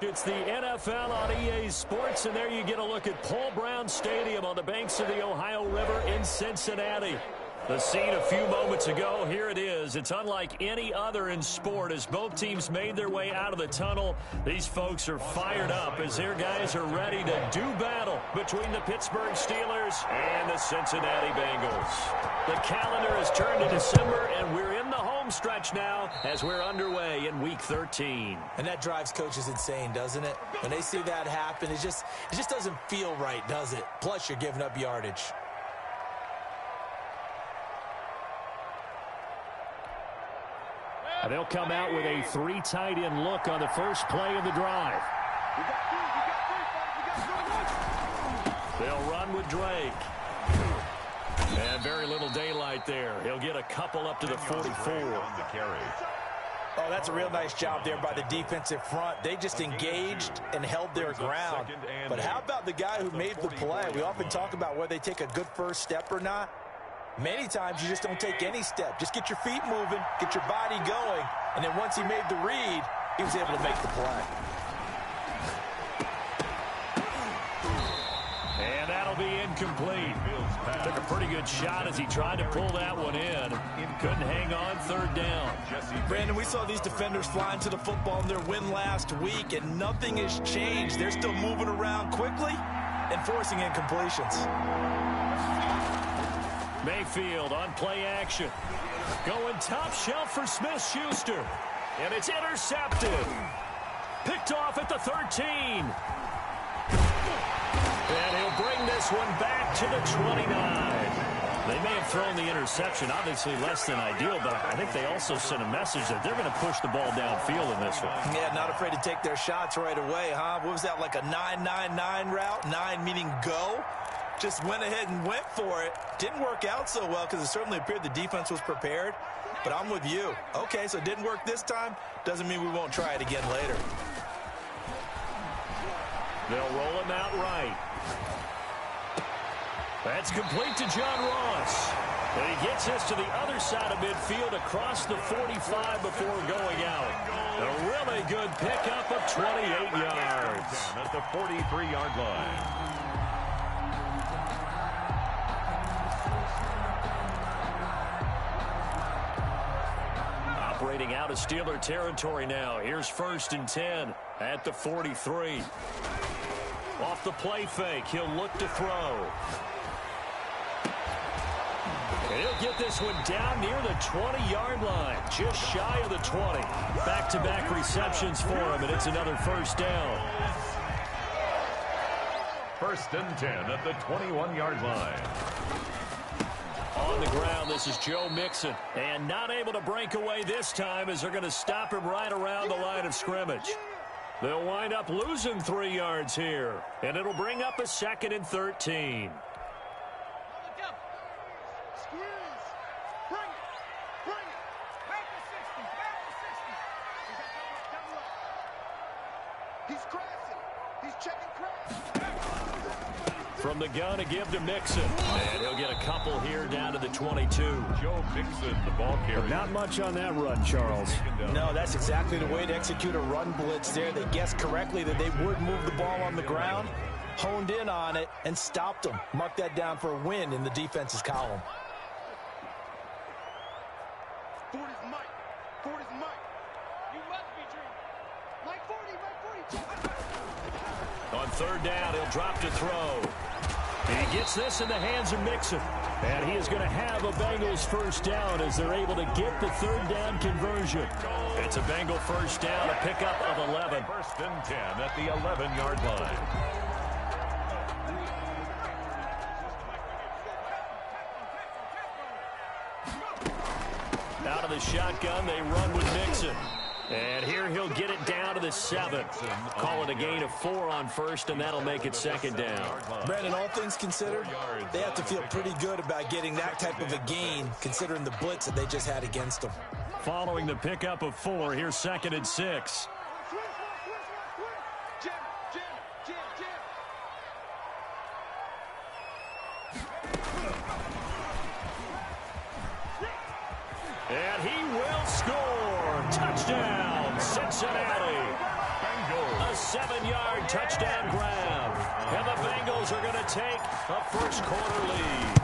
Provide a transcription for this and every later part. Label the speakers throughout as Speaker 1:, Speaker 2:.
Speaker 1: It's the NFL on EA Sports, and there you get a look at Paul Brown Stadium on the banks of the Ohio River in Cincinnati. The scene a few moments ago, here it is. It's unlike any other in sport as both teams made their way out of the tunnel. These folks are fired up as their guys are ready to do battle between the Pittsburgh Steelers and the Cincinnati Bengals. The calendar has turned to December, and we're in the home stretch now as we're underway in Week 13.
Speaker 2: And that drives coaches insane, doesn't it? When they see that happen, it just doesn't feel right, does it? Plus, you're giving up yardage.
Speaker 1: They'll come out with a 3 tight end look on the first play of the drive. They'll run with Drake. And very little daylight there. He'll get a couple up to the 44.
Speaker 2: Oh, that's a real nice job there by the defensive front. They just engaged and held their ground. But how about the guy who made the play? We often talk about whether they take a good first step or not. Many times you just don't take any step. Just get your feet moving, get your body going, and then once he made the read, he was able to make the play.
Speaker 1: And that'll be incomplete. Took a pretty good shot as he tried to pull that one in. Couldn't hang on, third down.
Speaker 2: Brandon, we saw these defenders flying to the football in their win last week, and nothing has changed. They're still moving around quickly and forcing incompletions.
Speaker 1: Mayfield on play action. Going top shelf for Smith-Schuster. And it's intercepted. Picked off at the 13. And he'll bring this one back to the 29. They may have thrown the interception, obviously less than ideal, but I think they also sent a message that they're going to push the ball downfield in this one.
Speaker 2: Yeah, not afraid to take their shots right away, huh? What was that, like a 9-9-9 route? 9 meaning go? Just went ahead and went for it. Didn't work out so well because it certainly appeared the defense was prepared. But I'm with you. Okay, so it didn't work this time. Doesn't mean we won't try it again later.
Speaker 1: They'll roll him out right. That's complete to John Ross. And he gets us to the other side of midfield across the 45 before going out. A really good pickup of 28 yards.
Speaker 3: At the 43-yard line.
Speaker 1: Operating out of Steeler territory now. Here's 1st and 10 at the 43. Off the play fake, he'll look to throw. And he'll get this one down near the 20-yard line, just shy of the 20. Back-to-back receptions for him, and it's another first down.
Speaker 3: 1st and 10 at the 21-yard line.
Speaker 1: On the ground, this is Joe Mixon. And not able to break away this time as they're going to stop him right around the line of scrimmage. They'll wind up losing 3 yards here. And it'll bring up a 2nd and 13. From the gun to give to Mixon. And he'll get a couple here down to the 22.
Speaker 3: Joe Mixon, the ball carrier.
Speaker 1: But not much on that run, Charles.
Speaker 2: No, that's exactly the way to execute a run blitz there. They guessed correctly that they would move the ball on the ground, honed in on it, and stopped them. Mark that down for a win in the defense's column.
Speaker 4: 40's Mike. 40's Mike. You must be dreaming. Mike 40, Mike 40.
Speaker 1: On 3rd down, he'll drop to throw. He gets this in the hands of Mixon. And he is going to have a Bengals first down as they're able to get the 3rd down conversion. It's a Bengal first down, a pickup of 11.
Speaker 3: 1st and 10 at the 11-yard line.
Speaker 1: Out of the shotgun, they run with Mixon. And here he'll get it down to the 7. Call it a gain of 4 on 1st, and that'll make it 2nd down.
Speaker 2: Brandon, all things considered, they have to feel pretty good about getting that type of a gain, considering the blitz that they just had against them.
Speaker 1: Following the pickup of 4, here's 2nd and 6. And he will score. Touchdown, Cincinnati.
Speaker 3: Bengals.
Speaker 1: A 7-yard touchdown grab. And the Bengals are going to take a first-quarter lead.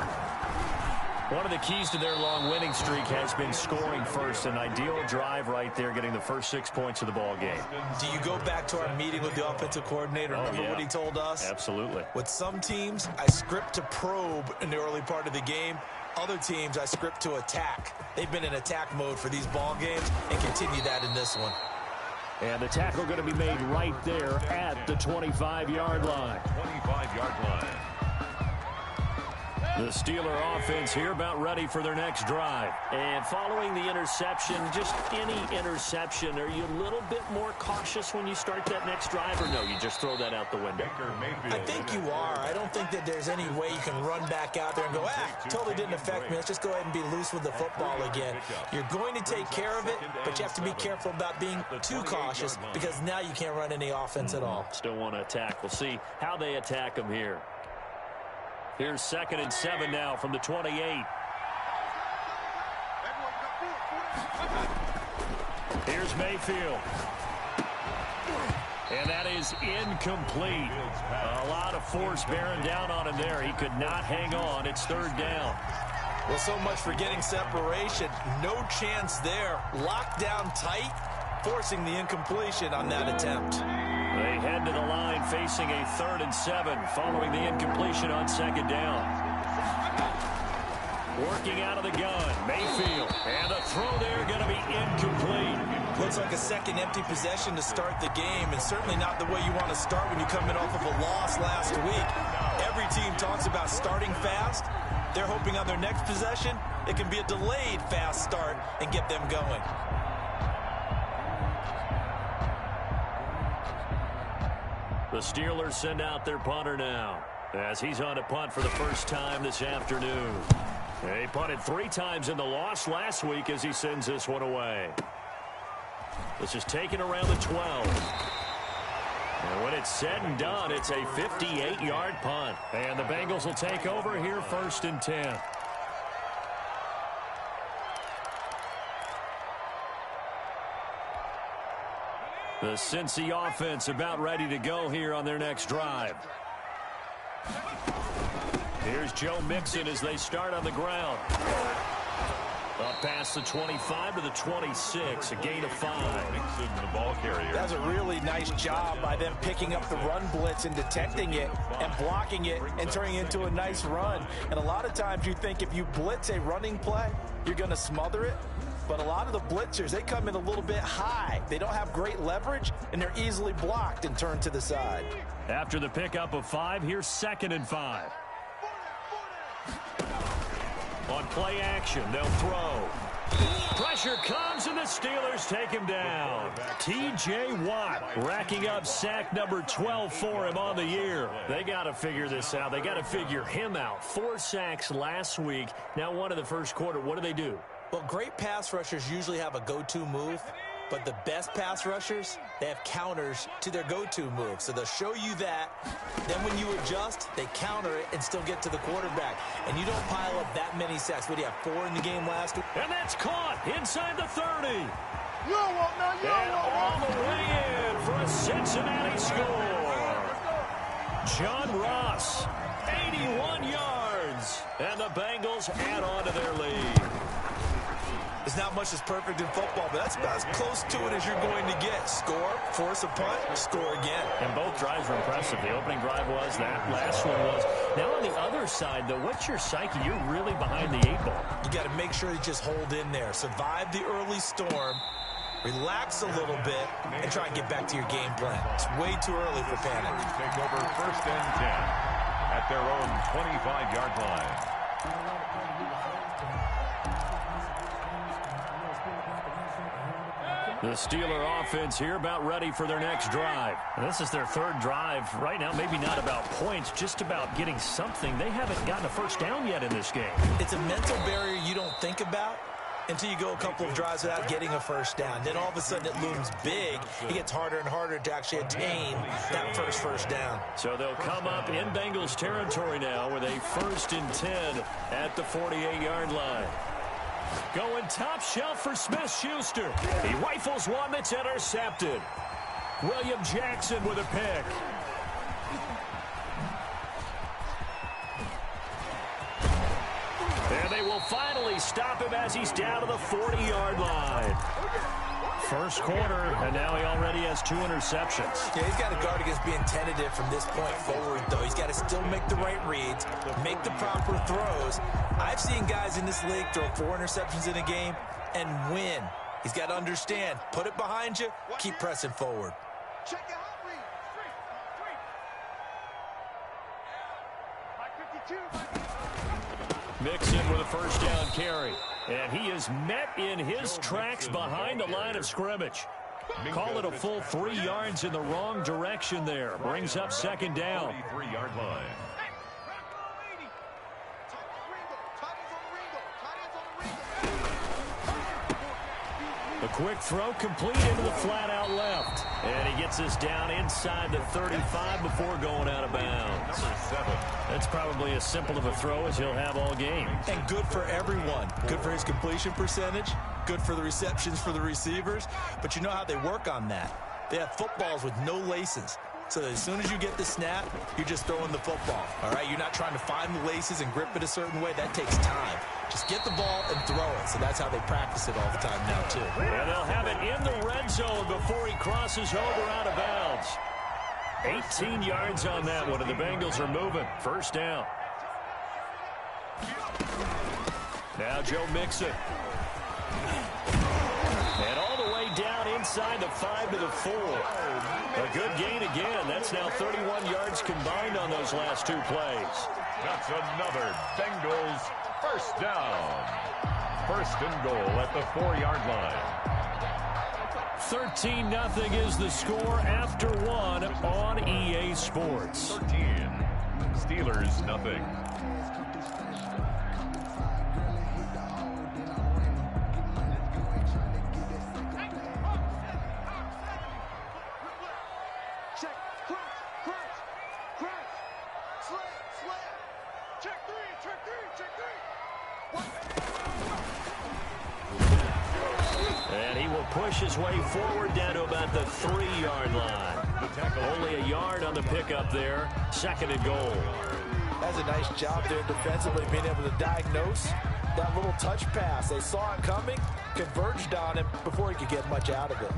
Speaker 1: One of the keys to their long winning streak has been scoring first. An ideal drive right there, getting the first 6 points of the ball game.
Speaker 2: Do you go back to our meeting with the offensive coordinator? Remember what he told us?
Speaker 1: Absolutely.
Speaker 2: With some teams, I script to probe in the early part of the game. Other teams, I script to attack. They've been in attack mode for these ball games and continue that in this one.
Speaker 1: And the tackle going to be made right there at the 25-yard line.
Speaker 3: 25-yard line.
Speaker 1: The Steeler offense here about ready for their next drive. And following the interception, just any interception, are you a little bit more cautious when you start that next drive, or no, you just throw that out the window?
Speaker 2: I think you are. I don't think that there's any way you can run back out there and go, totally didn't affect me. Let's just go ahead and be loose with the football again. You're going to take care of it, but you have to be careful about being too cautious because now you can't run any offense at all.
Speaker 1: Still want to attack. We'll see how they attack them here. Here's 2nd and 7 now from the 28. Here's Mayfield. And that is incomplete. A lot of force bearing down on him there. He could not hang on. It's 3rd down.
Speaker 2: Well, so much for getting separation. No chance there. Locked down tight, forcing the incompletion on that attempt.
Speaker 1: They head to the line facing a 3rd and 7 following the incompletion on 2nd down. Working out of the gun, Mayfield. And the throw there going to be incomplete.
Speaker 2: Looks like a second empty possession to start the game, and certainly not the way you want to start when you come in off of a loss last week. Every team talks about starting fast. They're hoping on their next possession, it can be a delayed fast start and get them going.
Speaker 1: The Steelers send out their punter now as he's on a punt for the first time this afternoon. They punted 3 times in the loss last week as he sends this one away. This is taken around the 12. And when it's said and done, it's a 58-yard punt. And the Bengals will take over here 1st and 10. The Cincy offense about ready to go here on their next drive. Here's Joe Mixon as they start on the ground. Up past the 25 to the 26, a gain of 5.
Speaker 3: Mixon, the ball carrier.
Speaker 2: That's a really nice job by them picking up the run blitz and detecting it and blocking it and turning it into a nice run. And a lot of times you think if you blitz a running play, you're going to smother it. But a lot of the blitzers, they come in a little bit high. They don't have great leverage, and they're easily blocked and turned to the side.
Speaker 1: After the pickup of 5, here's 2nd and 5. On play action, they'll throw. Pressure comes, and the Steelers take him down. T.J. Watt racking up sack number 12 for him on the year. They got to figure this out. They got to figure him out. 4 sacks last week. Now 1 in the first quarter. What do?
Speaker 2: Well, great pass rushers usually have a go-to move, but the best pass rushers, they have counters to their go-to move. So they'll show you that. Then when you adjust, they counter it and still get to the quarterback. And you don't pile up that many sacks. What do you have, 4 in the game last week?
Speaker 1: And that's caught inside the 30.
Speaker 4: You don't want none. You don't
Speaker 1: And
Speaker 4: want
Speaker 1: all
Speaker 4: one.
Speaker 1: the way in for a Cincinnati score. John Ross, 81 yards. And the Bengals add on to their lead.
Speaker 2: There's not much that's perfect in football, but that's about as close to it as you're going to get. Score, force a punt, score again.
Speaker 1: And both drives were impressive. The opening drive was, that last one was. Now on the other side, though, what's your psyche? You're really behind the 8 ball.
Speaker 2: You got to make sure you just hold in there. Survive the early storm, relax a little bit, and try and get back to your game plan. It's way too early for panic.
Speaker 3: Take over 1st and 10 at their own 25-yard line.
Speaker 1: The Steeler offense here about ready for their next drive. And this is their 3rd drive right now. Maybe not about points, just about getting something. They haven't gotten a first down yet in this game.
Speaker 2: It's a mental barrier you don't think about until you go a couple of drives without getting a first down. Then all of a sudden it looms big. It gets harder and harder to actually attain that first down.
Speaker 1: So they'll come up in Bengals territory now with a 1st and 10 at the 48-yard line. Going top shelf for Smith-Schuster. He rifles one that's intercepted. William Jackson with a pick. And they will finally stop him as he's down to the 40-yard line. First quarter, and now he already has 2 interceptions.
Speaker 2: Yeah, he's got to guard against being tentative from this point forward, though. He's got to still make the right reads, make the proper throws. I've seen guys in this league throw 4 interceptions in a game and win. He's got to understand, put it behind you, keep pressing forward.
Speaker 4: Check your hot read.
Speaker 1: Mixon with a first down carry. And he is met in his tracks behind the line of scrimmage. Call it a full 3 yards in the wrong direction there. Brings up second down.
Speaker 3: 43-yard line.
Speaker 1: The quick throw complete into the flat out left. And he gets us down inside the 35 before going out of bounds.
Speaker 3: Number 7.
Speaker 1: That's probably as simple of a throw as he'll have all game.
Speaker 2: And good for everyone. Good for his completion percentage. Good for the receptions for the receivers. But you know how they work on that. They have footballs with no laces. So as soon as you get the snap, you're just throwing the football. All right, you're not trying to find the laces and grip it a certain way. That takes time. Just get the ball and throw it. So that's how they practice it all the time now, too.
Speaker 1: And they'll have it in the red zone before he crosses over out of bounds. 18 yards on that one, and the Bengals are moving. First down. Now Joe Mixon. And all the way down inside the 5 to the 4. A good gain again. That's now 31 yards combined on those last 2 plays.
Speaker 3: That's another Bengals first down. First and goal at the 4-yard line.
Speaker 1: 13-0 is the score after 1 on EA Sports.
Speaker 3: 13. Steelers, nothing.
Speaker 1: And he will push his way forward down to about the 3-yard line. Only a yard on the pickup there. Second and goal.
Speaker 2: That's a nice job there defensively, being able to diagnose that little touch pass. They saw it coming, converged on him before he could get much out of it.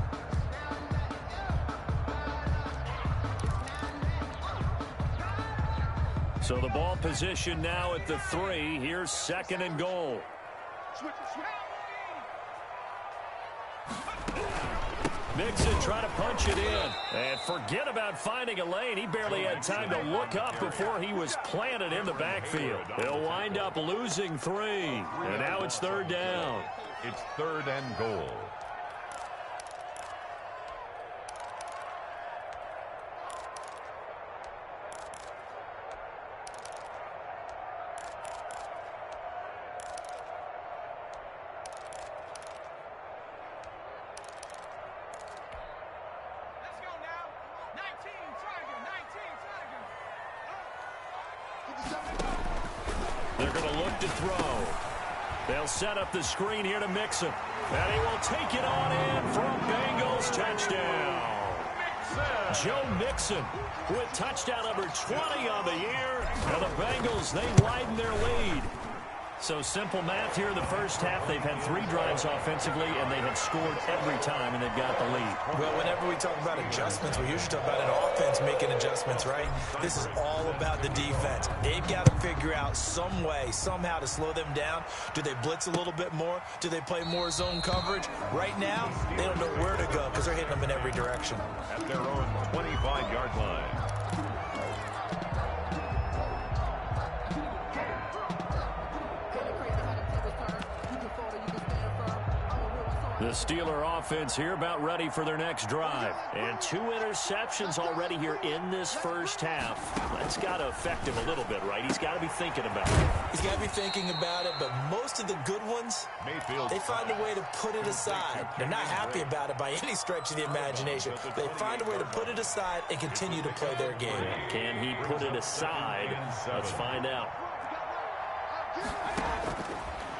Speaker 1: So the ball position now at the 3. Here's second and goal. Mixon trying to punch it in. And forget about finding a lane. He barely had time to look up before he was planted in the backfield. He'll wind up losing 3. And now it's third down.
Speaker 3: It's third and goal.
Speaker 1: They're going to look to throw. They'll set up the screen here to Mixon. And he will take it on in for a Bengals touchdown. Joe Mixon with touchdown number 20 on the year. And the Bengals, they widen their lead. So simple math here in the first half. They've had 3 drives offensively, and they have scored every time, and they've got the lead.
Speaker 2: Well, whenever we talk about adjustments, we usually talk about an offense making adjustments, right? This is all about the defense. They've got to figure out some way, somehow to slow them down. Do they blitz a little bit more? Do they play more zone coverage? Right now, they don't know where to go because they're hitting them in every direction.
Speaker 3: At their own 25-yard line.
Speaker 1: The Steeler offense here about ready for their next drive. And 2 interceptions already here in this first half. That's got to affect him a little bit, right? He's got to be thinking about it.
Speaker 2: He's got to be thinking about it, but most of the good ones, they find a way to put it aside. They're not happy about it by any stretch of the imagination. They find a way to put it aside and continue to play their game.
Speaker 1: Can he put it aside? Let's find out.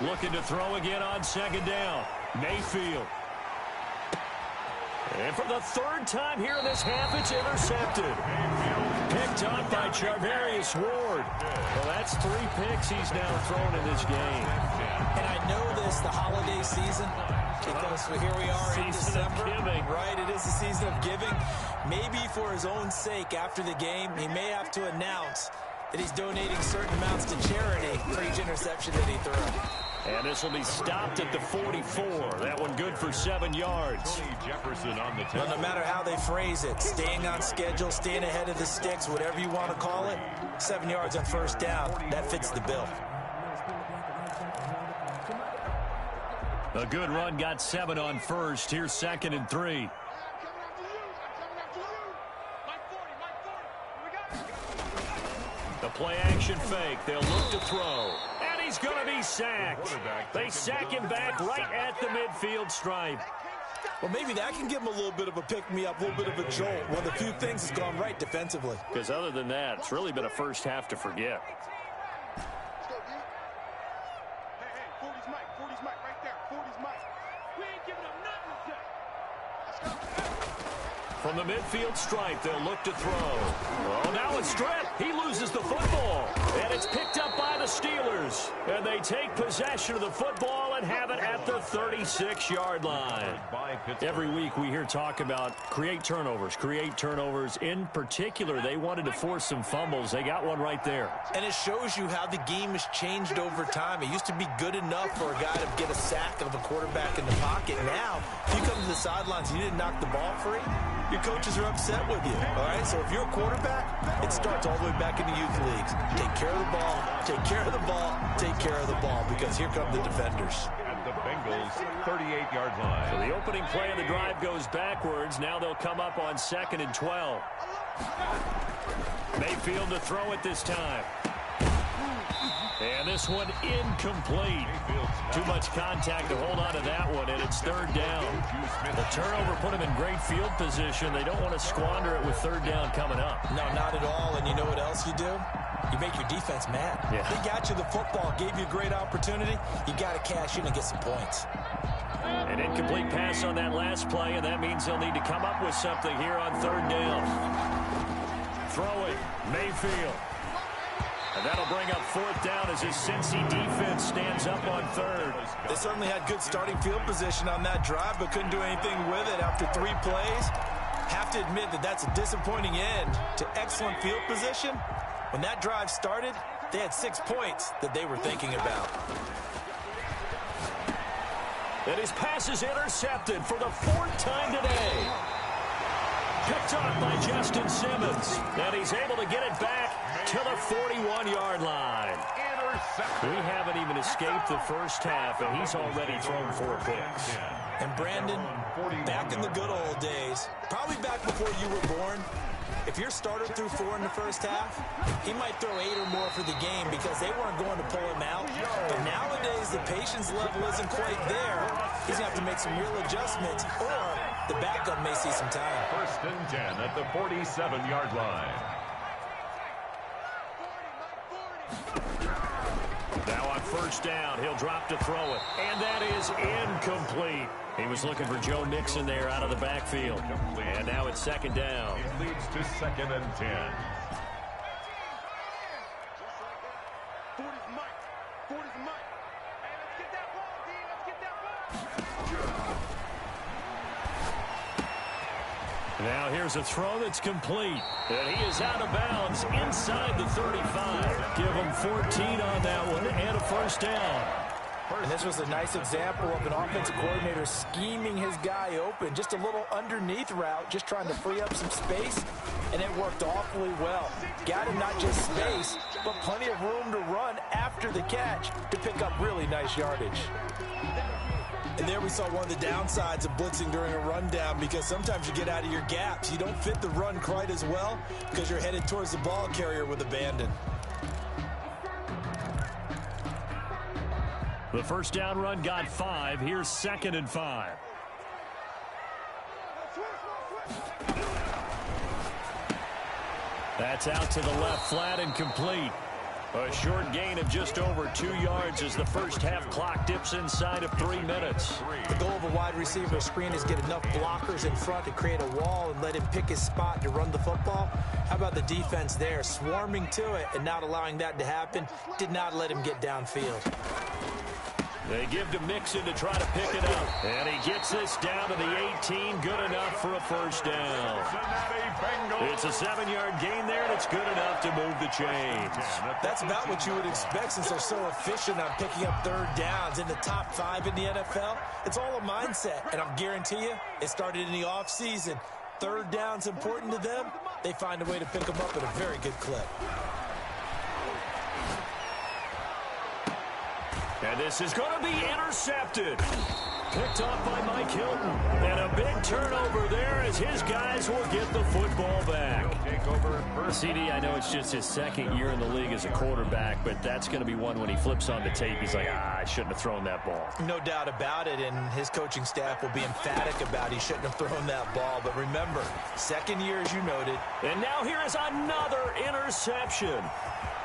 Speaker 1: Looking to throw again on second down. Mayfield. And for the third time here in this half, it's intercepted. Picked up by Charvarius Ward. Well, that's 3 picks he's now thrown in this game.
Speaker 2: And I know this, the holiday season, because here we are in December. Right, it is the season of giving. Maybe for his own sake, after the game, he may have to announce that he's donating certain amounts to charity for each interception that he threw.
Speaker 1: And this will be stopped at the 44. That one good for 7 yards.
Speaker 3: Jefferson on the
Speaker 2: Well, no matter how they phrase it, staying on schedule, staying ahead of the sticks, whatever you want to call it, 7 yards on first down, that fits the bill.
Speaker 1: A good run got 7 on first. Here's 2nd and 3. The play-action fake. They'll look to throw. And he's going to be sacked. They sack him back right at the midfield stripe.
Speaker 2: Well, maybe that can give him a little bit of a pick-me-up, a little bit of a jolt. One of the few things that's gone right defensively.
Speaker 1: Because other than that, it's really been a first half to forget.
Speaker 4: Hey, 40's Mike. 40's Mike right there. 40's Mike. We ain't giving up nothing today. Let's go.
Speaker 1: From the midfield stripe, they'll look to throw. Oh, now it's stripped. He loses the football. And it's picked up by the Steelers. And they take possession of the football and have it at the 36-yard line. Every week we hear talk about create turnovers. In particular, they wanted to force some fumbles. They got one right there.
Speaker 2: And it shows you how the game has changed over time. It used to be good enough for a guy to get a sack of a quarterback in the pocket. Now, if you come to the sidelines and you didn't knock the ball free, your coaches are upset with you, all right? So if you're a quarterback, it starts all the way back in the youth leagues. Take care of the ball, take care of the ball, take care of the ball, because here come the defenders.
Speaker 3: At the Bengals' 38-yard line.
Speaker 1: So the opening play of the drive goes backwards. Now they'll come up on 2nd and 12. Mayfield to throw it this time. And this one incomplete. Too much contact to hold on to that one, and it's 3rd down. The turnover put him in great field position. They don't want to squander it with 3rd down coming up.
Speaker 2: No, not at all. And you know what else you do? You make your defense mad.
Speaker 1: Yeah.
Speaker 2: They got you the football, gave you a great opportunity. You got to cash in and get some points.
Speaker 1: An incomplete pass on that last play, and that means they'll need to come up with something here on 3rd down. Throw it, Mayfield. And that'll bring up 4th down as his Cincy defense stands up on 3rd.
Speaker 2: They certainly had good starting field position on that drive, but couldn't do anything with it after 3 plays. Have to admit that that's a disappointing end to excellent field position. When that drive started, they had 6 points that they were thinking about.
Speaker 1: And his pass is intercepted for the 4th time today. Picked up by Justin Simmons. And he's able to get it back to the 41-yard line. We haven't even escaped the first half, and he's already thrown 4 picks.
Speaker 2: And Brandon, back in the good old days, probably back before you were born, if your starter threw 4 in the first half, he might throw 8 or more for the game because they weren't going to pull him out. But nowadays, the patience level isn't quite there. He's going to have to make some real adjustments, or the backup may see some time.
Speaker 3: 1st and 10 at the 47-yard line.
Speaker 1: Now on 1st down, he'll drop to throw it. And that is incomplete. He was looking for Joe Mixon there out of the backfield. And now it's 2nd down.
Speaker 3: It leads to 2nd and 10.
Speaker 4: 40's Mike. 40's Mike. Hey, let's get that ball, D. Let's get that ball.
Speaker 1: Now here's a throw that's complete. And he is out of bounds inside the 35. Give him 14 on that one and a 1st down.
Speaker 2: And this was a nice example of an offensive coordinator scheming his guy open. Just a little underneath route, just trying to free up some space, and it worked awfully well. Got him not just space, but plenty of room to run after the catch to pick up really nice yardage. And there we saw one of the downsides of blitzing during a rundown, because sometimes you get out of your gaps. You don't fit the run quite as well because you're headed towards the ball carrier with abandon.
Speaker 1: The 1st down run got 5. Here's 2nd and 5. That's out to the left, flat and complete. A short gain of just over 2 yards as the first half clock dips inside of 3 minutes.
Speaker 2: The goal of a wide receiver screen is get enough blockers in front to create a wall and let him pick his spot to run the football. How about the defense there, swarming to it and not allowing that to happen? Did not let him get downfield.
Speaker 1: They give to Mixon to try to pick it up. And he gets this down to the 18. Good enough for a first down. It's a 7-yard gain there, and it's good enough to move the chains.
Speaker 2: That's about what you would expect since they're so efficient on picking up third downs in the top 5 in the NFL. It's all a mindset, and I'll guarantee you it started in the offseason. Third down's important to them. They find a way to pick them up at a very good clip.
Speaker 1: And this is going to be intercepted. Picked off by Mike Hilton. And a big turnover there as his guys will get the football back. CD, I know it's just his second year in the league as a quarterback, but that's going to be one when he flips on the tape. He's like, I shouldn't have thrown that ball.
Speaker 2: No doubt about it, and his coaching staff will be emphatic about he shouldn't have thrown that ball. But remember, second year, as you noted.
Speaker 1: And now here is another interception.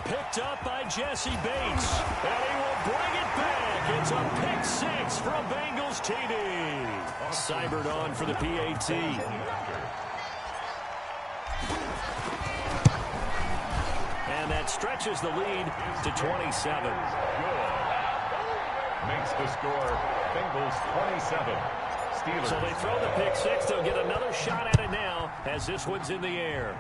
Speaker 1: Picked up by Jesse Bates. And he will bring it back. It's a pick 6 from Bengals TD. Cybered on for the PAT. And that stretches the lead to 27.
Speaker 3: Makes the score Bengals 27. Steelers.
Speaker 1: So they throw the pick 6. They'll get another shot at it now as this one's in the air.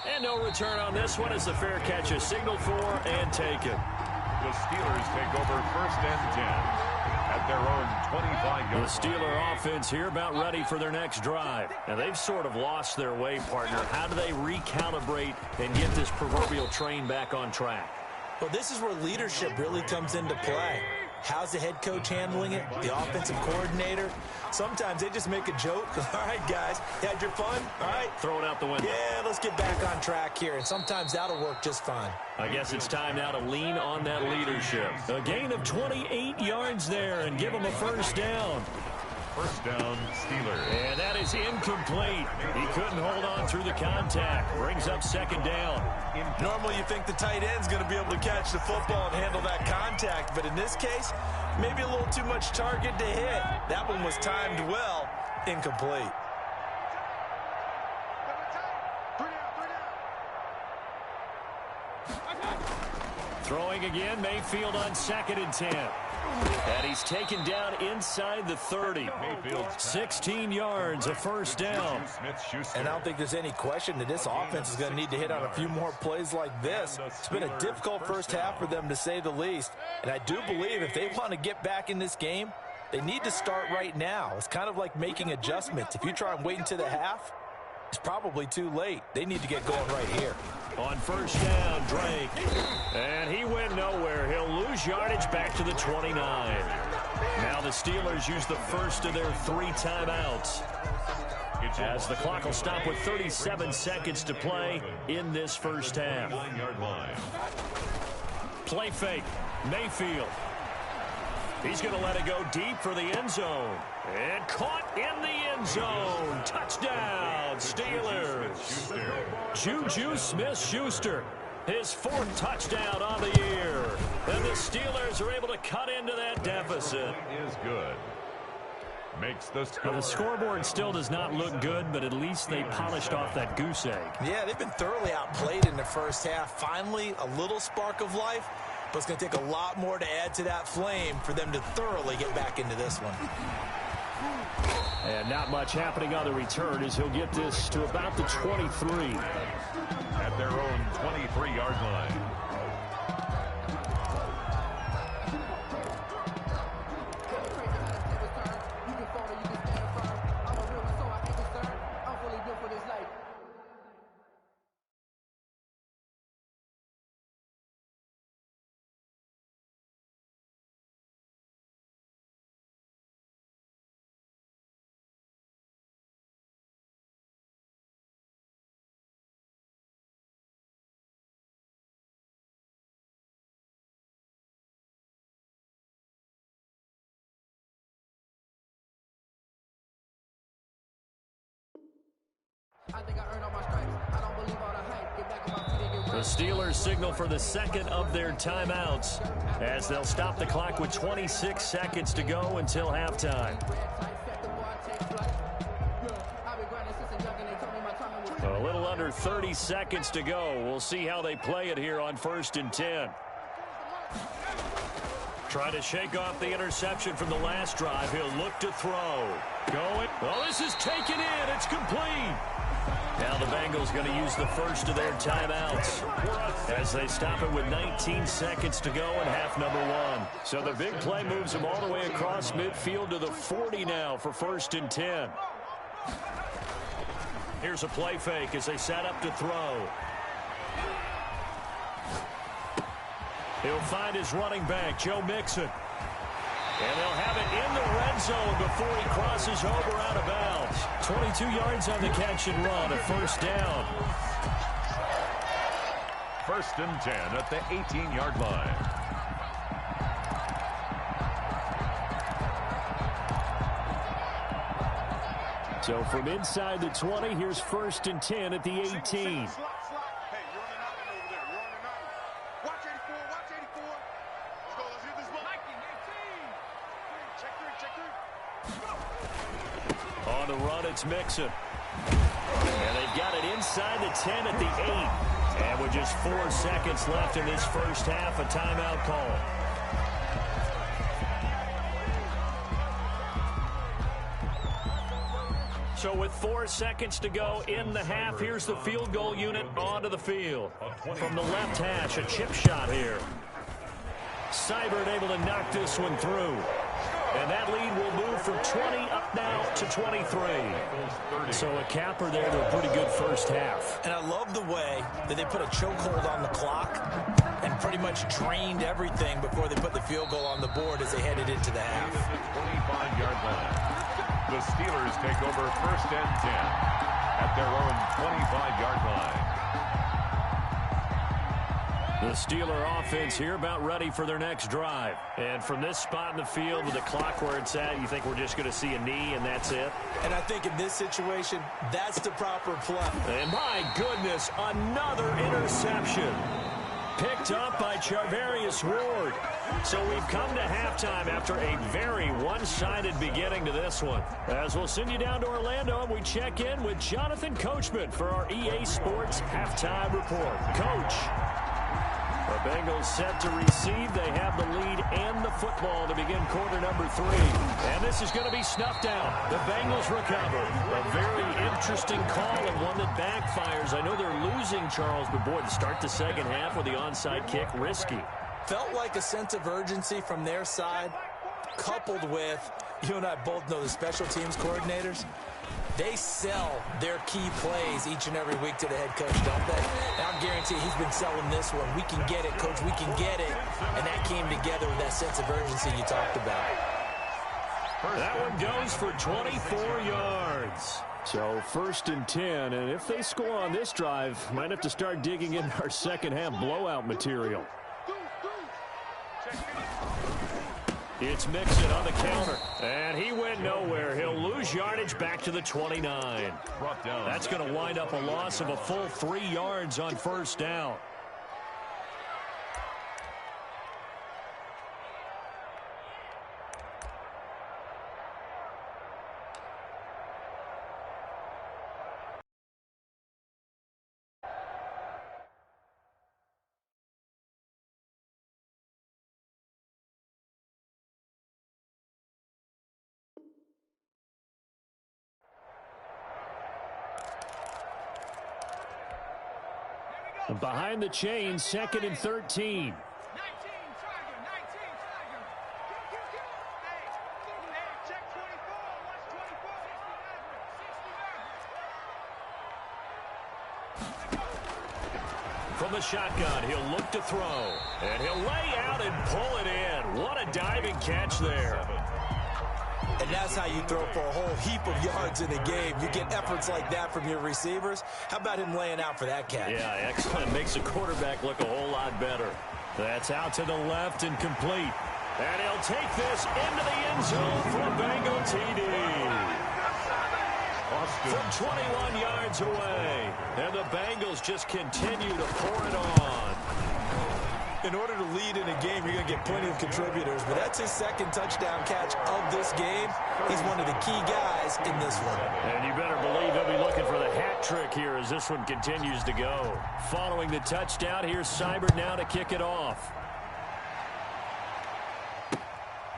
Speaker 1: And no return on this one as the fair catch is signaled for and taken.
Speaker 3: The Steelers take over 1st and 10 at their own 25-yard.
Speaker 1: The Steeler offense here about ready for their next drive. Now, they've sort of lost their way, partner. How do they recalibrate and get this proverbial train back on track?
Speaker 2: Well, this is where leadership really comes into play. How's the head coach handling it? The offensive coordinator? Sometimes they just make a joke. All right, guys, you had your fun? All right.
Speaker 1: Throw it out the window.
Speaker 2: Yeah, let's get back on track here. And sometimes that'll work just fine.
Speaker 1: I guess it's time now to lean on that leadership. A gain of 28 yards there and give them a first down.
Speaker 3: First down, Steelers.
Speaker 1: And that is incomplete. He couldn't hold on through the contact. Brings up 2nd down.
Speaker 2: Normally you think the tight end's going to be able to catch the football and handle that contact, but in this case, maybe a little too much target to hit. That one was timed well, incomplete.
Speaker 1: Throwing again, Mayfield on 2nd and 10. And he's taken down inside the 30. 16 yards, a first down.
Speaker 2: And I don't think there's any question that this offense is going to need to hit on a few more plays like this. It's been a difficult first half for them, to say the least. And I do believe if they want to get back in this game, they need to start right now. It's kind of like making adjustments. If you try and wait until the half, it's probably too late. They need to get going right here.
Speaker 1: On first down, Drake. And he went nowhere. He'll lose yardage back to the 29. Now the Steelers use the first of their 3 timeouts. As the clock will stop with 37 seconds to play in this first half. Play fake. Mayfield. He's going to let it go deep for the end zone. And caught in the end zone. Touchdown, Steelers. Juju Smith-Schuster, his 4th touchdown on the year. And the Steelers are able to cut into that deficit.
Speaker 3: Is good. Makes the score.
Speaker 1: Well, the scoreboard still does not look good, but at least they polished off that goose egg.
Speaker 2: Yeah, they've been thoroughly outplayed in the first half. Finally, a little spark of life. But it's going to take a lot more to add to that flame for them to thoroughly get back into this one.
Speaker 1: And not much happening on the return as he'll get this to about the 23.
Speaker 3: At their own 23-yard line.
Speaker 1: The Steelers signal for the second of their timeouts as they'll stop the clock with 26 seconds to go until halftime. A little under 30 seconds to go. We'll see how they play it here on 1st and 10. Trying to shake off the interception from the last drive. He'll look to throw. Going. Well, this is taken in. It's complete. Now the Bengals going to use the first of their timeouts as they stop it with 19 seconds to go in half number 1. So the big play moves them all the way across midfield to the 40 now for 1st and 10. Here's a play fake as they set up to throw. He'll find his running back, Joe Mixon. And they'll have it in the red zone before he crosses over out of bounds. 22 yards on the catch and run, a 1st down.
Speaker 3: 1st and 10 at the 18-yard line.
Speaker 1: So from inside the 20, here's 1st and 10 at the 18. On the run, it's Mixon. And they've got it inside the 10 at the 8. And with just 4 seconds left in this first half, a timeout call. So with 4 seconds to go in the half, here's the field goal unit onto the field. From the left hash, a chip shot here. Seibert able to knock this one through. And that lead will move from 20 up now to 23. So a capper there to a pretty good first half.
Speaker 2: And I love the way that they put a chokehold on the clock and pretty much drained everything before they put the field goal on the board as they headed into the half.
Speaker 3: 25-yard line. The Steelers take over 1st and 10 at their own 25-yard line.
Speaker 1: The Steeler offense here about ready for their next drive. And from this spot in the field with the clock where it's at, you think we're just going to see a knee and that's it?
Speaker 2: And I think in this situation, that's the proper play.
Speaker 1: And my goodness, another interception. Picked up by Charvarius Ward. So we've come to halftime after a very one-sided beginning to this one. As we'll send you down to Orlando and we check in with Jonathan Coachman for our EA Sports Halftime Report. Coach. The Bengals set to receive. They have the lead and the football to begin quarter number 3. And this is going to be snuffed out. The Bengals recover. A very interesting call and one that backfires. I know they're losing, Charles, but boy, to start the second half with the onside kick, risky.
Speaker 2: Felt like a sense of urgency from their side, coupled with, you and I both know the special teams coordinators. They sell their key plays each and every week to the head coach, don't they? And I guarantee he's been selling this one. We can get it, coach. We can get it. And that came together with that sense of urgency you talked about.
Speaker 1: That one goes for 24 yards. So 1st and 10. And if they score on this drive, might have to start digging in our second half blowout material. It's Mixon on the counter, and he went nowhere. He'll lose yardage back to the 29. That's going to wind up a loss of a full 3 yards on 1st down. Behind the chain, 2nd and 13. From the shotgun, he'll look to throw. And he'll lay out and pull it in. What a diving catch there.
Speaker 2: And that's how you throw for a whole heap of yards in a game. You get efforts like that from your receivers. How about him laying out for that catch?
Speaker 1: Yeah, excellent. Makes the quarterback look a whole lot better. That's out to the left and complete. And he'll take this into the end zone for a Bengal TD. from 21 yards away. And the Bengals just continue to pour it on.
Speaker 2: In order to lead in a game, you're going to get plenty of contributors, but that's his second touchdown catch of this game. He's one of the key guys in this one.
Speaker 1: And you better believe he'll be looking for the hat trick here as this one continues to go. Following the touchdown, here's Seibert now to kick it off.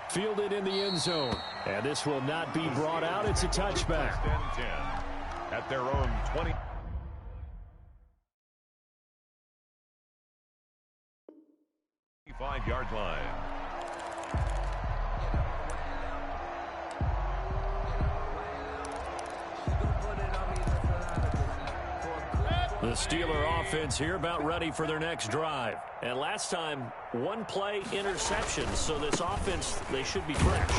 Speaker 1: Fielded in the end zone. And this will not be brought out. It's a touchback.
Speaker 3: First and 10 at their own 20. Five-yard line.
Speaker 1: The Steeler offense here about ready for their next drive. And last time, one play interception. So this offense, they should be fresh.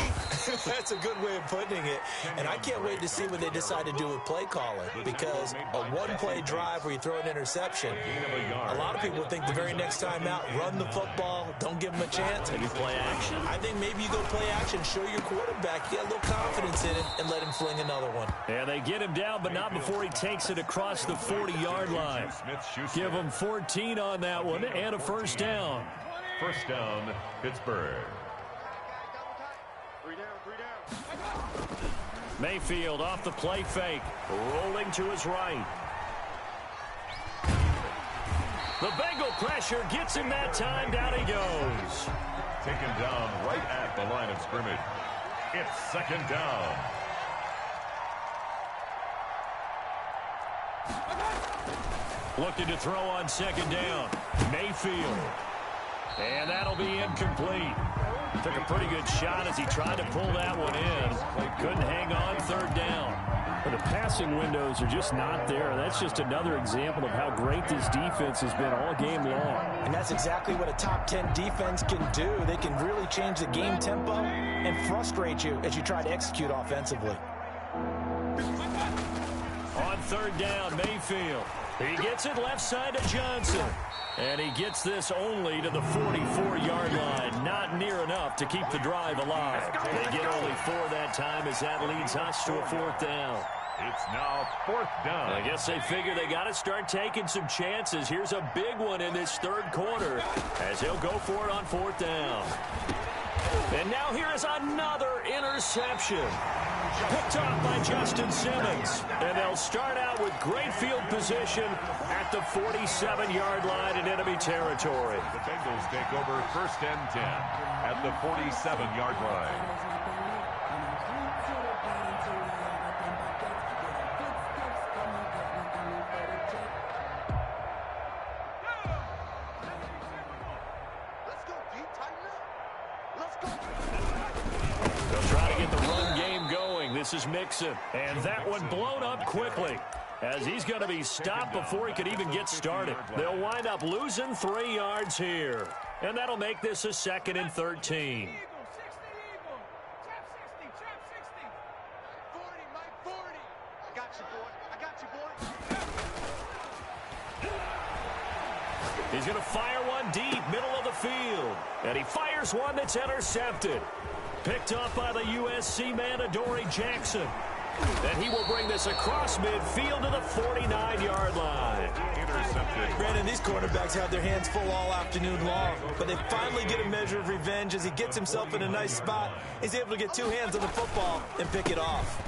Speaker 2: That's a good way of putting it. And I can't wait to see what they decide to do with play calling. Because a one-play drive where you throw an interception, a lot of people think the very next time out, run the football, don't give them a chance.
Speaker 1: Maybe play action.
Speaker 2: I think maybe you go play action, show your quarterback, get a little confidence in it, and let him fling another one.
Speaker 1: Yeah, they get him down, but not before he takes it across the 40-yard line. Give him 14 on that one and a first down.
Speaker 3: First down, Pittsburgh.
Speaker 1: Mayfield off the play fake, rolling to his right. The Bengal pressure gets him that time. Down he goes.
Speaker 3: Taken down right at the line of scrimmage. It's second down.
Speaker 1: Looking to throw on second down. Mayfield. And that'll be incomplete. Took a pretty good shot as he tried to pull that one in. Couldn't hang on third down. But the passing windows are just not there. That's just another example of how great this defense has been all game long.
Speaker 2: And that's exactly what a top 10 defense can do. They can really change the game tempo and frustrate you as you try to execute offensively.
Speaker 1: On third down, Mayfield. He gets it left side to Johnson. And he gets this only to the 44-yard line. Not near enough to keep the drive alive. They get only 4 that time as that leads us to a fourth down.
Speaker 3: It's now fourth down.
Speaker 1: I guess they figure they got to start taking some chances. Here's a big one in this third quarter as he'll go for it on fourth down. And now here is another interception. Picked off by Justin Simmons. And they'll start out with great field position at the 47-yard line in enemy territory.
Speaker 3: The Bengals take over first and 10 at the 47-yard line.
Speaker 1: They'll try to get the run game going. This is Mixon. And that one blown up quickly as he's going to be stopped before he could even get started. They'll wind up losing 3 yards here. And that'll make this a 2nd and 13. He's going to fire one deep, middle of the field. And he fires one that's intercepted. Picked off by the USC man, Adoree Jackson. And he will bring this across midfield to the 49-yard line.
Speaker 3: Intercepted.
Speaker 2: Brandon, these quarterbacks have their hands full all afternoon long, but they finally get a measure of revenge as he gets himself in a nice spot. He's able to get 2 hands on the football and pick it off.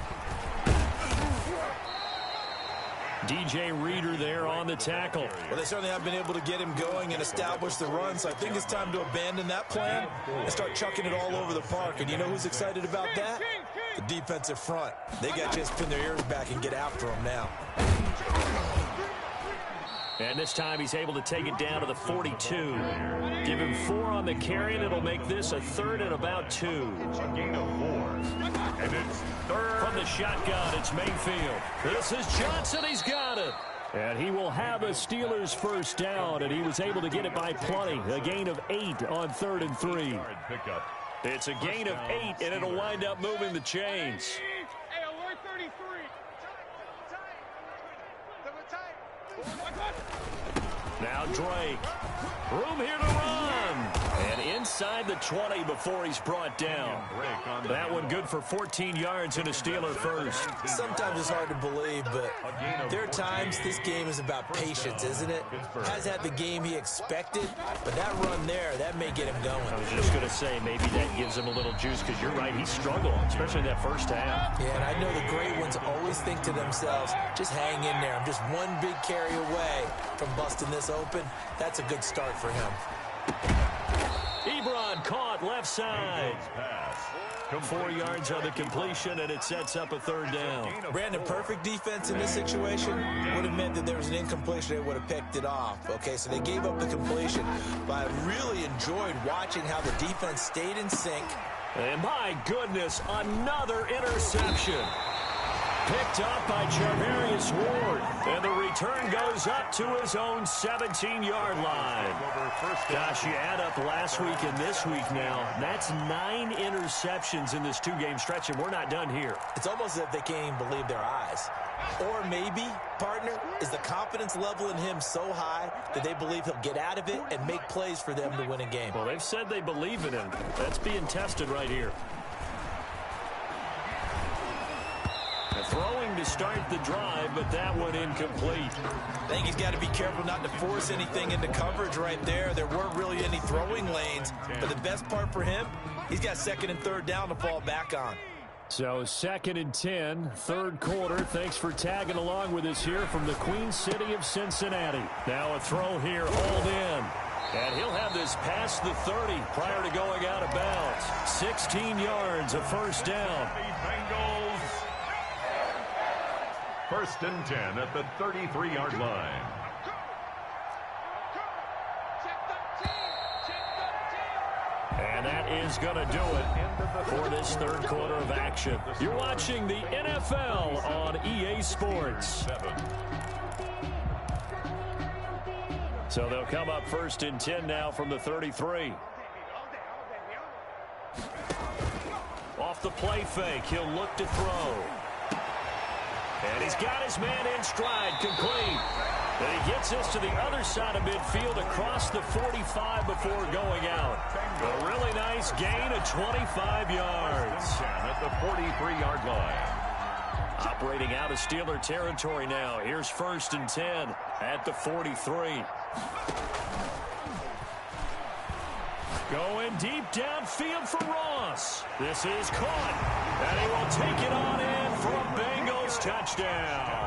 Speaker 1: DJ Reader there on the tackle.
Speaker 2: Well, they certainly have been able to get him going and establish the run, so I think it's time to abandon that plan and start chucking it all over the park. And you know who's excited about that? The defensive front. They got to just pin their ears back and get after him now.
Speaker 1: And this time he's able to take it down to the 42. Give him 4 on the carry, and it'll make this a 3rd and about 2.
Speaker 3: A gain of 4. And it's third.
Speaker 1: From the shotgun, it's Mayfield. This is Johnson. He's got it. And he will have a Steelers first down, and he was able to get it by plenty. A gain of 8 on 3rd and 3.
Speaker 3: Pickup.
Speaker 1: It's a gain of 8, and it'll wind up moving the chains.
Speaker 4: Hey, alert 33.
Speaker 1: Now Drake. Room here to run. And inside the 20 before he's brought down. That one good for 14 yards and a Steeler first.
Speaker 2: Sometimes it's hard to believe, but there are times this game is about patience, isn't it? Has had the game he expected, but that run there, that may get him going.
Speaker 1: I was just going to say, maybe that gives him a little juice, because you're right, he struggled, especially in that first half.
Speaker 2: Yeah, and I know the great ones always think to themselves, just hang in there. I'm just one big carry away from busting this open. That's a good start for him.
Speaker 1: Ebron caught left side. 4 yards on the completion, and it sets up a third down.
Speaker 2: Brandon, perfect defense in this situation would have meant that there was an incompletion. They would have picked it off. Okay, so they gave up the completion. But I really enjoyed watching how the defense stayed in sync.
Speaker 1: And my goodness, another interception. Picked up by Charvarius Ward. And the return goes up to his own 17-yard line. Gosh, you add up last week and this week now. That's 9 interceptions in this 2-game stretch, and we're not done here.
Speaker 2: It's almost as if they can't even believe their eyes. Or maybe, partner, is the confidence level in him so high that they believe he'll get out of it and make plays for them to win a game.
Speaker 1: Well, they've said they believe in him. That's being tested right here. Throwing to start the drive, but that one incomplete.
Speaker 2: I think he's got to be careful not to force anything into coverage right there. There weren't really any throwing lanes, but the best part for him, he's got second and third down to fall back on.
Speaker 1: So 2nd and 10, third quarter. Thanks for tagging along with us here from the Queen City of Cincinnati. Now a throw here, hauled in. And he'll have this past the 30 prior to going out of bounds. 16 yards, a first down.
Speaker 3: Bengals. 1st and 10 at the 33-yard line.
Speaker 1: And that is going to do it for this third quarter of action. You're watching the NFL on EA Sports. So they'll come up 1st and 10 now from the 33. Off the play fake, he'll look to throw. And he's got his man in stride, complete. And he gets this to the other side of midfield across the 45 before going out. A really nice gain of 25 yards.
Speaker 3: At the 43-yard line.
Speaker 1: Operating out of Steeler territory now. Here's 1st and 10 at the 43. Going deep downfield for Ross. This is caught. And he will take it on in for a Bengals touchdown.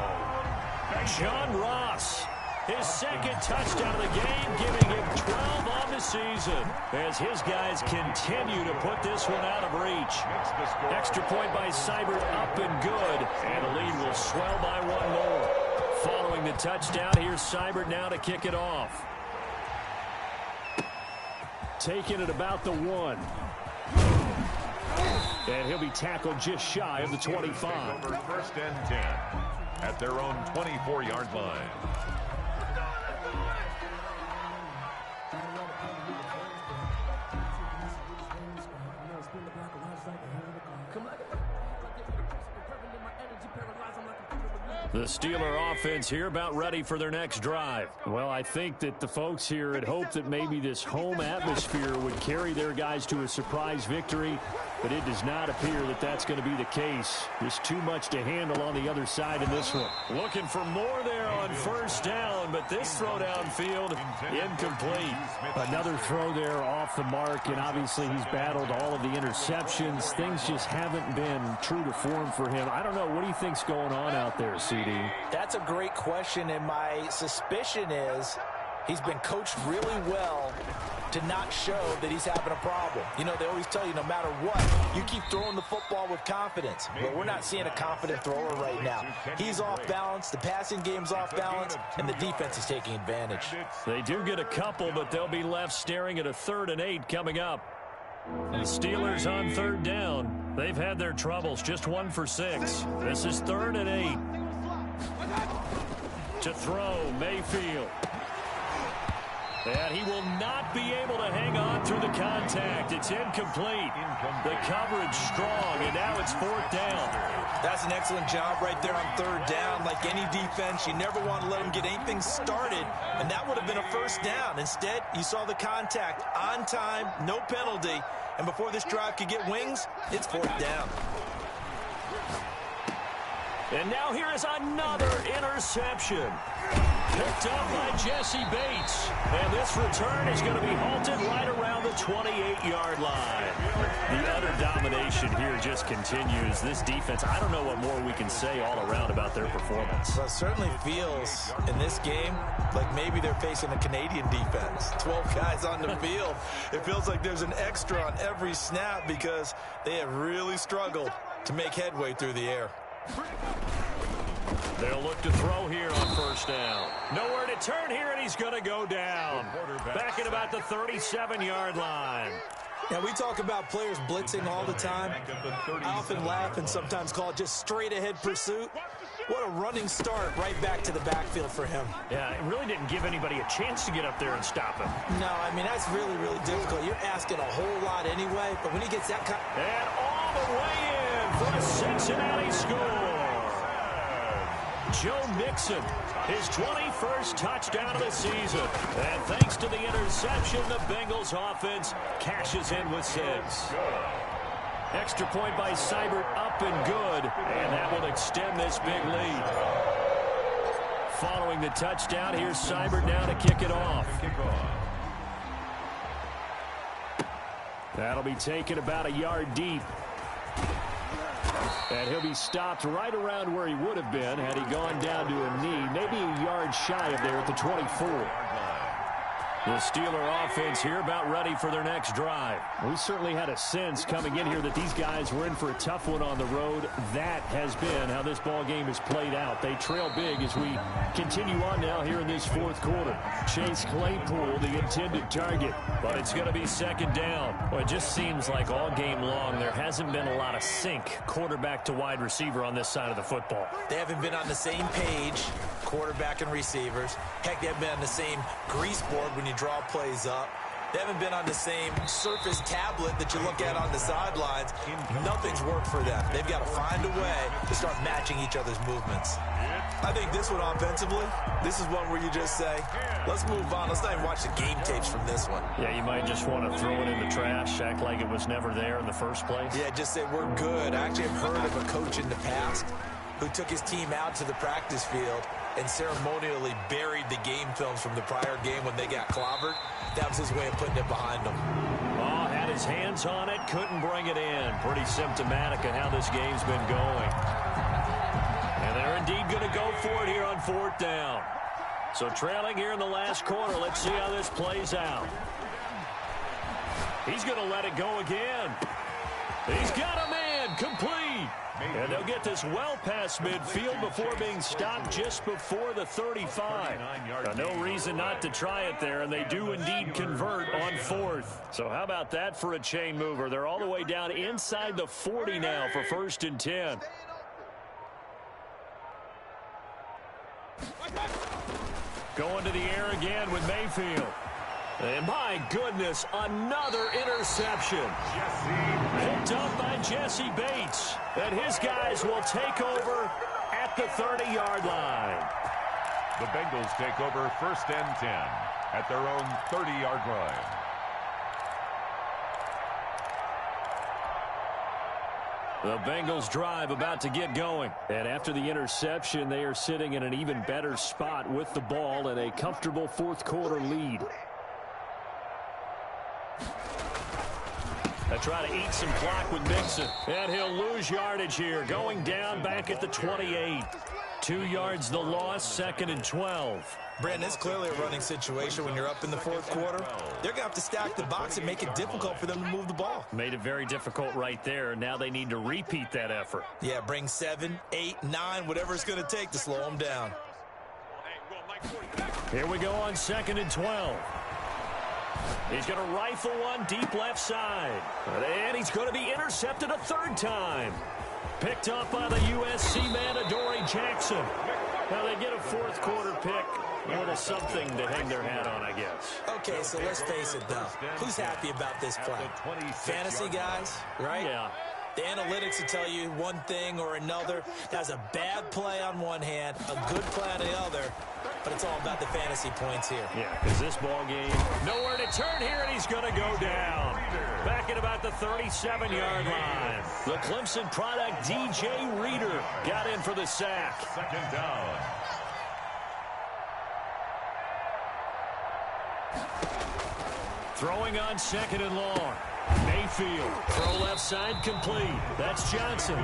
Speaker 1: John Ross, his second touchdown of the game, giving him 12 on the season as his guys continue to put this one out of reach. Extra point by Seibert, up and good. And the lead will swell by one more. Following the touchdown, here's Seibert now to kick it off. Taking it about the 1. And he'll be tackled just shy of the 25.
Speaker 3: 1st and 10 at their own 24-yard line.
Speaker 1: The Steeler offense here about ready for their next drive. Well, I think that the folks here had hoped that maybe this home atmosphere would carry their guys to a surprise victory, but it does not appear that that's going to be the case. There's too much to handle on the other side in this one. Looking for more there on 1st down, but this throw downfield incomplete. Another throw there off the mark, and obviously he's battled all of the interceptions. Things just haven't been true to form for him. I don't know. What do you think's going on out there, CD?
Speaker 2: That's a great question, and my suspicion is he's been coached really well to not show that he's having a problem. You know, they always tell you no matter what, you keep throwing the football with confidence. But we're not seeing a confident thrower right now. He's off balance, the passing game's off balance, and the defense is taking advantage.
Speaker 1: They do get a couple, but they'll be left staring at a 3rd and 8 coming up. The Steelers on 3rd down. They've had their troubles, just 1 for 6. This is 3rd and 8. To throw, Mayfield. And he will not be able to hang on through the contact. It's incomplete. The coverage strong, and now it's 4th down.
Speaker 2: That's an excellent job right there on 3rd down. Like any defense, you never want to let them get anything started, and that would have been a 1st down. Instead, you saw the contact on time, no penalty, and before this drive could get wings, it's 4th down.
Speaker 1: And now here is another interception. Picked up by Jesse Bates. And this return is going to be halted right around the 28-yard line. The utter domination here just continues. This defense, I don't know what more we can say all around about their performance.
Speaker 2: Well, it certainly feels in this game like maybe they're facing a Canadian defense. 12 guys on the field. It feels like there's an extra on every snap because they have really struggled to make headway through the air.
Speaker 1: They'll look to throw here on 1st down. Nowhere to turn here, and he's going to go down. Back at about the 37-yard line.
Speaker 2: Now, we talk about players blitzing all the time. I often laugh and sometimes call it just straight-ahead pursuit. What a running start right back to the backfield for him.
Speaker 1: Yeah, it really didn't give anybody a chance to get up there and stop him.
Speaker 2: No, I mean, that's really, really difficult. You're asking a whole lot anyway, but when he gets that kind...
Speaker 1: And all the way in for a Cincinnati score. Joe Mixon, his 21st touchdown of the season. And thanks to the interception, the Bengals offense cashes in with 6. Extra point by Seibert, up and good. And that will extend this big lead. Following the touchdown, here's Seibert now to kick it off. That'll be taken about a yard deep. And he'll be stopped right around where he would have been had he gone down to a knee, maybe a yard shy of there at the 24. The Steeler offense here about ready for their next drive. We certainly had a sense coming in here that these guys were in for a tough one on the road. That has been how this ball game has played out. They trail big as we continue on now here in this 4th quarter. Chase Claypool, the intended target, but it's going to be 2nd down. Well, it just seems like all game long there hasn't been a lot of sync quarterback to wide receiver on this side of the football.
Speaker 2: They haven't been on the same page, quarterback and receivers. Heck, they haven't been on the same grease board when you draw plays up. They haven't been on the same Surface tablet that you look at on the sidelines. Nothing's worked for them. They've got to find a way to start matching each other's movements. I think this one offensively, this is one where you just say, let's move on. Let's not even watch the game tapes from this one.
Speaker 1: Yeah, you might just want to throw it in the trash, act like it was never there in the first place.
Speaker 2: Yeah, just say we're good. I actually have heard of a coach in the past who took his team out to the practice field and ceremonially buried the game films from the prior game when they got clobbered. That was his way of putting it behind them.
Speaker 1: Oh, had his hands on it, couldn't bring it in. Pretty symptomatic of how this game's been going. And they're indeed going to go for it here on 4th down. So trailing here in the last quarter, let's see how this plays out. He's going to let it go again. He's got a man, complete. And they'll get this well past midfield before being stopped just before the 35. No reason not to try it there, and they do indeed convert on 4th. So how about that for a chain mover? They're all the way down inside the 40 now for 1st and 10. Going to the air again with Mayfield. And my goodness, another interception. Picked up by Jesse Bates. And his guys will take over at the 30-yard line.
Speaker 3: The Bengals take over 1st and 10 at their own 30-yard line.
Speaker 1: The Bengals drive about to get going. And after the interception, they are sitting in an even better spot with the ball and a comfortable 4th quarter lead. They try to eat some clock with Mixon. And he'll lose yardage here. Going down back at the 28. 2 yards the loss, 2nd and 12.
Speaker 2: Brandon, it's clearly a running situation when you're up in the 4th quarter. They're going to have to stack the box and make it difficult for them to move the ball.
Speaker 1: Made it very difficult right there. Now they need to repeat that effort.
Speaker 2: Yeah, bring 7, 8, 9, whatever it's going to take to slow them down.
Speaker 1: Here we go on 2nd and 12. He's going to rifle one deep left side. And he's going to be intercepted a 3rd time. Picked up by the USC man, Adoree Jackson. Now they get a 4th quarter pick A little something to hang their hat on, I guess.
Speaker 2: Okay, so let's face it, though. Who's happy about this play? Fantasy guys, right?
Speaker 1: Yeah.
Speaker 2: The analytics will tell you one thing or another. That's a bad play on one hand, a good play on the other, but it's all about the fantasy points here.
Speaker 1: Yeah, because this ball game, nowhere to turn here, and he's going to go down. Back at about the 37-yard line. The Clemson product, DJ Reader, got in for the sack.
Speaker 3: Second down.
Speaker 1: Throwing on second and long. Mayfield, throw left side, complete. That's Johnson.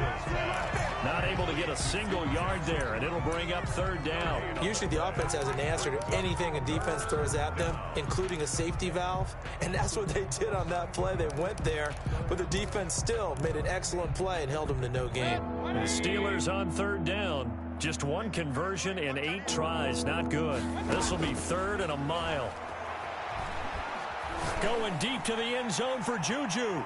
Speaker 1: Not able to get a single yard there, and it'll bring up third down.
Speaker 2: Usually the offense has an answer to anything a defense throws at them, including a safety valve, and that's what they did on that play. They went there, but the defense still made an excellent play and held them to no gain.
Speaker 1: The Steelers on third down. Just one conversion in 8 tries. Not good. This will be third and a mile. Going deep to the end zone for Juju.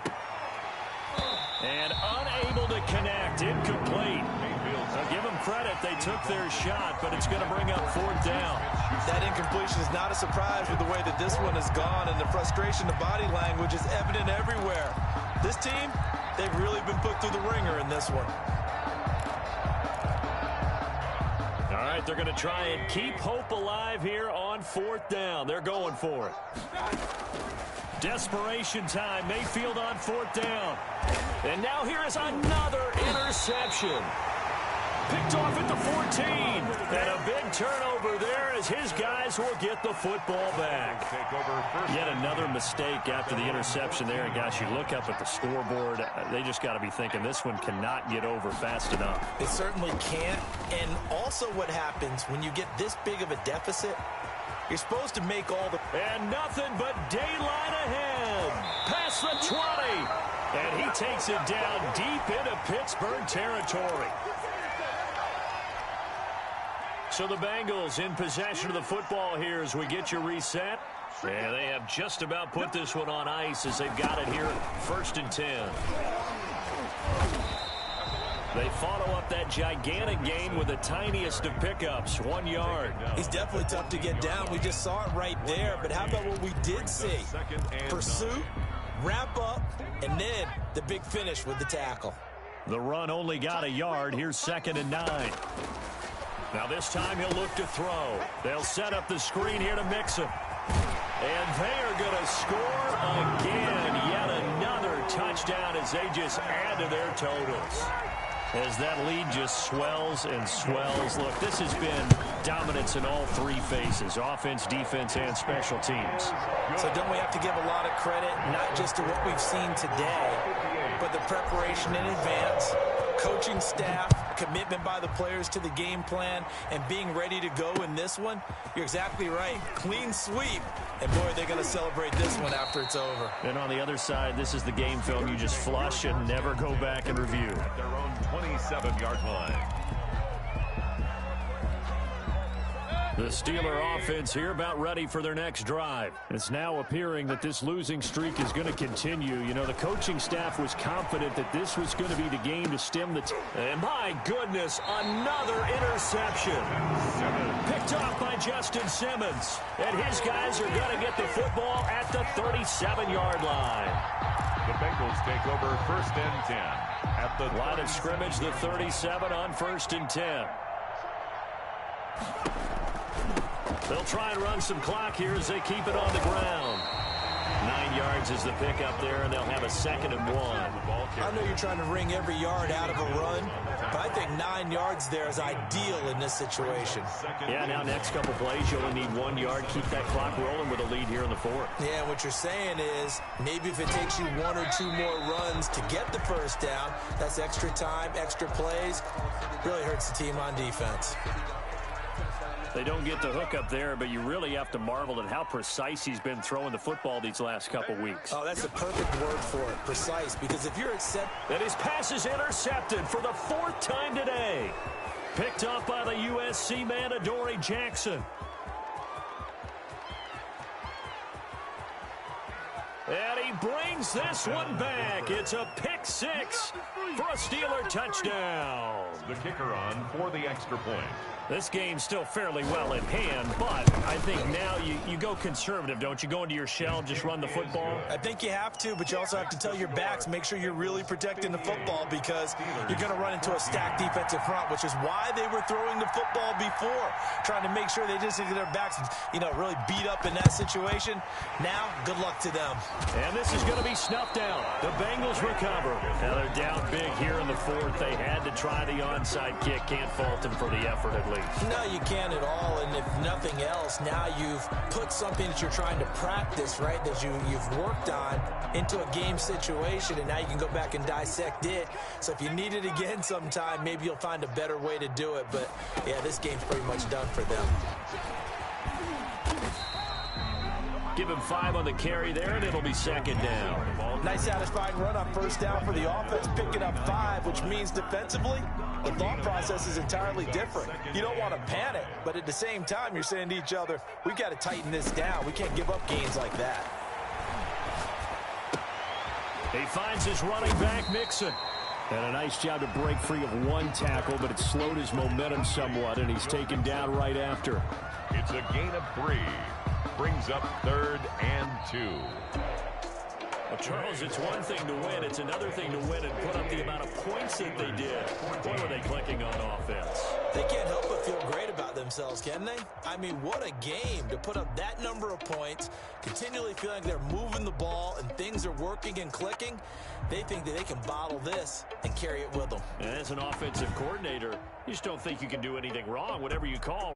Speaker 1: And unable to connect. Incomplete. Now give them credit. They took their shot, but it's going to bring up fourth down.
Speaker 2: That incompletion is not a surprise with the way that this one has gone, and the frustration, the body language is evident everywhere. This team, they've really been put through the ringer in this one.
Speaker 1: All right, they're going to try and keep hope alive here on fourth down. They're going for it. Desperation time. Mayfield on fourth down. And now here is another interception. Picked off at the 14. And a big turnover there as his guys will get the football back. Yet another mistake after the interception there. And gosh, you look up at the scoreboard, they just got to be thinking this one cannot get over fast enough.
Speaker 2: It certainly can't. And also what happens when you get this big of a deficit, you're supposed to make all the...
Speaker 1: And nothing but daylight ahead. Past the 20. And he takes it down deep into Pittsburgh territory. So the Bengals in possession of the football here as we get you reset. And they have just about put this one on ice as they've got it here, 1st and 10. They follow up that gigantic gain with the tiniest of pickups, 1 yard.
Speaker 2: He's definitely tough to get down. We just saw it right there. But how about what we did see? Pursuit, wrap up, and then the big finish with the tackle.
Speaker 1: The run only got a yard. Here's 2nd and 9. Now this time he'll look to throw. They'll set up the screen here to mix him. And they are going to score again. Yet another touchdown as they just add to their totals. As that lead just swells and swells. Look, this has been dominance in all 3 phases, offense, defense, and special teams.
Speaker 2: So don't we have to give a lot of credit, not just to what we've seen today, but the preparation in advance, coaching staff, commitment by the players to the game plan, and being ready to go in this one? You're exactly right. Clean sweep. And, boy, they're going to celebrate this one after it's over.
Speaker 1: And on the other side, this is the game film you just flush and never go back and review.
Speaker 3: At their own 27-yard line.
Speaker 1: The Steeler offense here about ready for their next drive. It's now appearing that this losing streak is going to continue. You know, the coaching staff was confident that this was going to be the game to stem the... And my goodness, another interception. Picked off by Justin Simmons. And his guys are going to get the football at the 37-yard line.
Speaker 3: The Bengals take over 1st and 10. At the
Speaker 1: line of scrimmage, the 37 on 1st and 10. They'll try and run some clock here as they keep it on the ground. 9 yards is the pickup there, and they'll have a 2nd and 1.
Speaker 2: I know you're trying to wring every yard out of a run, but I think 9 yards there is ideal in this situation.
Speaker 1: Yeah, now next couple plays, you only need 1 yard. Keep that clock rolling with a lead here in the 4th.
Speaker 2: Yeah, what you're saying is maybe if it takes you 1 or 2 more runs to get the first down, that's extra time, extra plays. Really hurts the team on defense.
Speaker 1: They don't get the hook up there, but you really have to marvel at how precise he's been throwing the football these last couple weeks.
Speaker 2: Oh, that's the perfect word for it, precise, because if you're
Speaker 1: and his pass is intercepted for the 4th time today. Picked up by the USC man, Adoree Jackson. And he brings this one back. It's a pick pick six for a Steeler touchdown.
Speaker 3: The kicker on for the extra point.
Speaker 1: This game's still fairly well in hand, but I think now you go conservative, don't you? Go into your shell, just run the football?
Speaker 2: I think you have to, but you also have to tell your backs, make sure you're really protecting the football because you're going to run into a stacked defensive front, which is why they were throwing the football before, trying to make sure they just get their backs, really beat up in that situation. Now, good luck to them.
Speaker 1: And this is going to be snuffed out. The Bengals recover. Now they're down big here in the fourth. They had to try the onside kick. Can't fault them for the effort at least.
Speaker 2: No, you can't at all, and if nothing else, now you've put something that you're trying to practice, right, that you've worked on into a game situation, and now you can go back and dissect it. So if you need it again sometime, maybe you'll find a better way to do it. But, yeah, this game's pretty much done for them.
Speaker 1: Give him 5 on the carry there, and it'll be second down.
Speaker 2: Nice satisfying run on first down for the offense, picking up 5, which means defensively, the thought process is entirely different. You don't want to panic, but at the same time, you're saying to each other, we've got to tighten this down. We can't give up gains like that.
Speaker 1: He finds his running back, Mixon. And a nice job to break free of one tackle, but it slowed his momentum somewhat, and he's taken down right after.
Speaker 3: It's a gain of 3. Brings up 3rd and 2.
Speaker 1: Well, Charles, it's one thing to win. It's another thing to win and put up the amount of points that they did. What were they clicking on offense?
Speaker 2: They can't help but feel great about themselves, can they? I mean, what a game to put up that number of points, continually feeling like they're moving the ball and things are working and clicking. They think that they can bottle this and carry it with them.
Speaker 1: And as an offensive coordinator, you just don't think you can do anything wrong, whatever you call.